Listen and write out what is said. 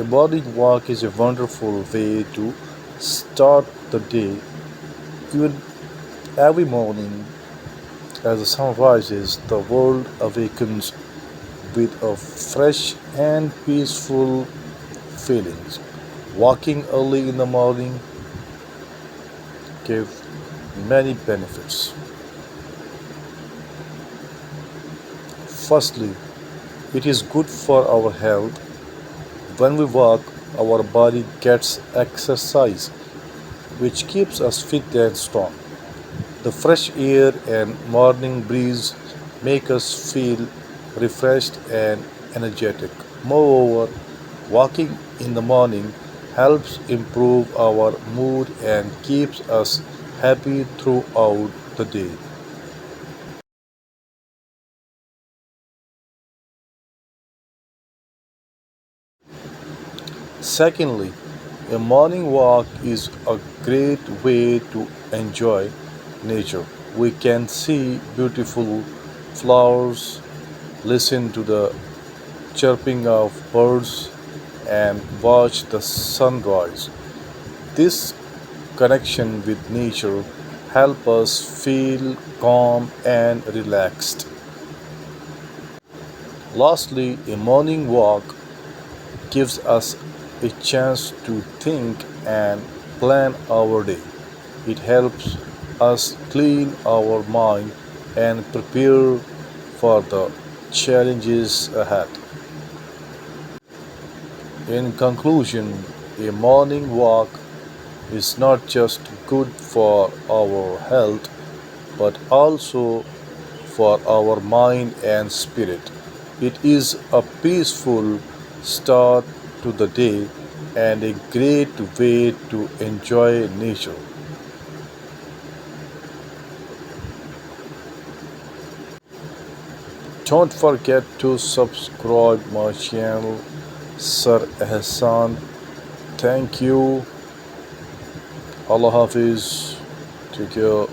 A morning walk is a wonderful way to start the day. Even every morning, as the sun rises, the world awakens with a fresh and peaceful feelings. Walking early in the morning gives many benefits. Firstly, it is good for our health. When we walk, our body gets exercise, which keeps us fit and strong. The fresh air and morning breeze make us feel refreshed and energetic. Moreover, walking in the morning helps improve our mood and keeps us happy throughout the day. Secondly, a morning walk is a great way to enjoy nature. We can see beautiful flowers, listen to the chirping of birds, and watch the sunrise. This connection with nature helps us feel calm and relaxed. Lastly, a morning walk gives us a chance to think and plan our day. It helps us clean our mind and prepare for the challenges ahead. In conclusion, a morning walk is not just good for our health but also for our mind and spirit. It is a peaceful start to the day and a great way to enjoy nature. Don't forget to subscribe my channel, Sir Ehsan. Thank you. Allah Hafiz. Take care.